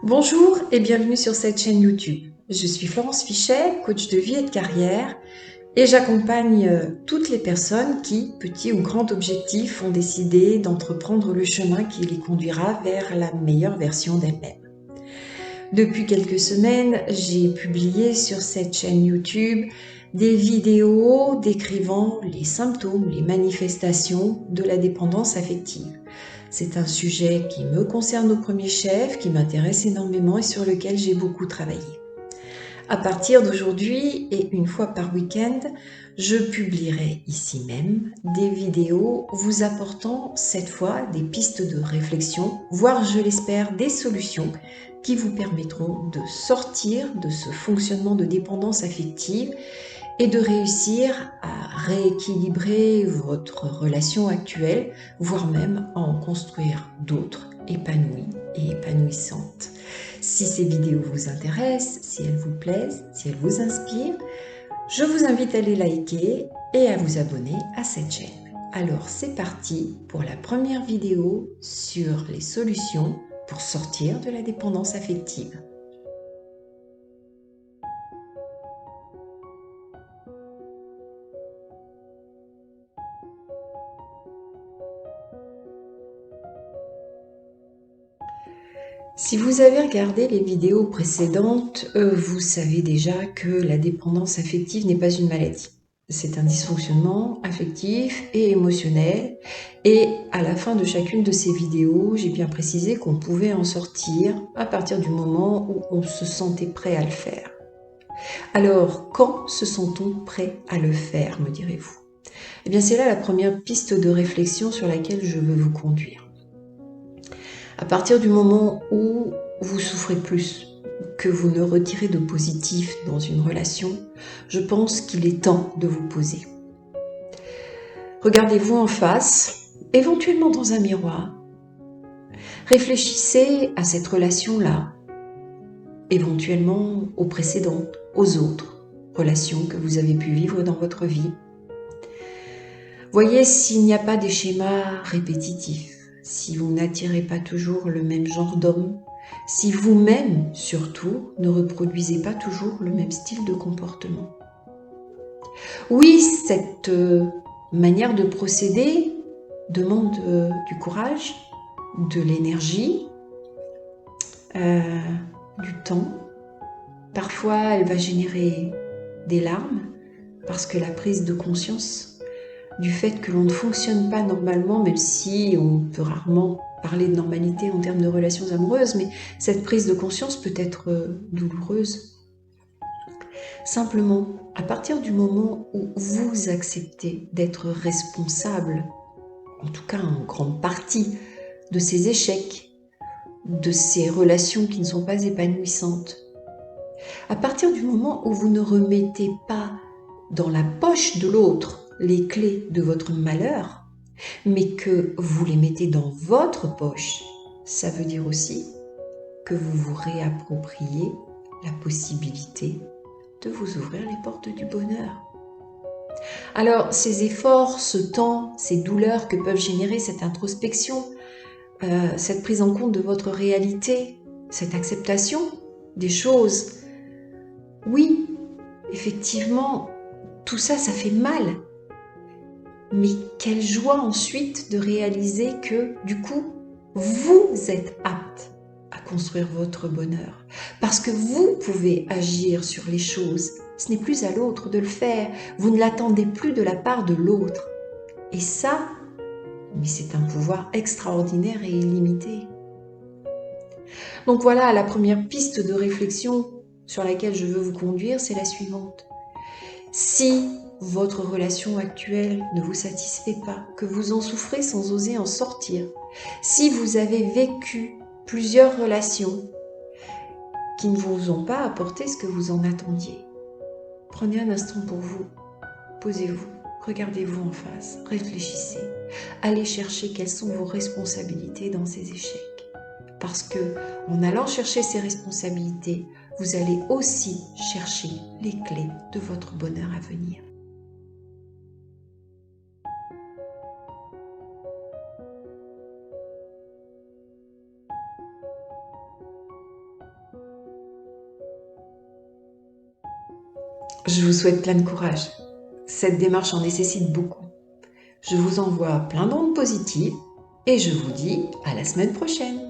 Bonjour et bienvenue sur cette chaîne YouTube. Je suis Florence Fichet, coach de vie et de carrière, et j'accompagne toutes les personnes qui, petit ou grand objectif, ont décidé d'entreprendre le chemin qui les conduira vers la meilleure version d'elles-mêmes. Depuis quelques semaines, j'ai publié sur cette chaîne YouTube des vidéos décrivant les symptômes, les manifestations de la dépendance affective. C'est un sujet qui me concerne au premier chef, qui m'intéresse énormément et sur lequel j'ai beaucoup travaillé. À partir d'aujourd'hui et une fois par week-end, je publierai ici même des vidéos vous apportant cette fois des pistes de réflexion, voire je l'espère des solutions qui vous permettront de sortir de ce fonctionnement de dépendance affective et de réussir à rééquilibrer votre relation actuelle, voire même à en construire d'autres épanouies et épanouissantes. Si ces vidéos vous intéressent, si elles vous plaisent, si elles vous inspirent, je vous invite à les liker et à vous abonner à cette chaîne. Alors c'est parti pour la première vidéo sur les solutions pour sortir de la dépendance affective. Si vous avez regardé les vidéos précédentes, vous savez déjà que la dépendance affective n'est pas une maladie. C'est un dysfonctionnement affectif et émotionnel. Et à la fin de chacune de ces vidéos, j'ai bien précisé qu'on pouvait en sortir à partir du moment où on se sentait prêt à le faire. Alors, quand se sent-on prêt à le faire, me direz-vous? Eh bien, c'est là la première piste de réflexion sur laquelle je veux vous conduire. À partir du moment où vous souffrez plus, que vous ne retirez de positif dans une relation, je pense qu'il est temps de vous poser. Regardez-vous en face, éventuellement dans un miroir. Réfléchissez à cette relation-là, éventuellement aux précédentes, aux autres relations que vous avez pu vivre dans votre vie. Voyez s'il n'y a pas des schémas répétitifs, si vous n'attirez pas toujours le même genre d'homme, si vous-même, surtout, ne reproduisez pas toujours le même style de comportement. Oui, cette manière de procéder demande du courage, de l'énergie, du temps. Parfois, elle va générer des larmes parce que la prise de conscience du fait que l'on ne fonctionne pas normalement, même si on peut rarement parler de normalité en termes de relations amoureuses, mais cette prise de conscience peut être douloureuse. Simplement, à partir du moment où vous acceptez d'être responsable, en tout cas en grande partie, de ces échecs, de ces relations qui ne sont pas épanouissantes, à partir du moment où vous ne remettez pas dans la poche de l'autre les clés de votre malheur, mais que vous les mettez dans votre poche, ça veut dire aussi que vous vous réappropriez la possibilité de vous ouvrir les portes du bonheur. Alors, ces efforts, ce temps, ces douleurs que peuvent générer cette introspection, cette prise en compte de votre réalité, cette acceptation des choses, oui, effectivement, tout ça, ça fait mal. Mais quelle joie ensuite de réaliser que, du coup, vous êtes apte à construire votre bonheur. Parce que vous pouvez agir sur les choses. Ce n'est plus à l'autre de le faire. Vous ne l'attendez plus de la part de l'autre. Et ça, mais c'est un pouvoir extraordinaire et illimité. Donc voilà, la première piste de réflexion sur laquelle je veux vous conduire, c'est la suivante. Si votre relation actuelle ne vous satisfait pas, que vous en souffrez sans oser en sortir, si vous avez vécu plusieurs relations qui ne vous ont pas apporté ce que vous en attendiez, prenez un instant pour vous, posez-vous, regardez-vous en face, réfléchissez, allez chercher quelles sont vos responsabilités dans ces échecs. Parce que en allant chercher ces responsabilités, vous allez aussi chercher les clés de votre bonheur à venir. Je vous souhaite plein de courage. Cette démarche en nécessite beaucoup. Je vous envoie plein d'ondes positives et je vous dis à la semaine prochaine.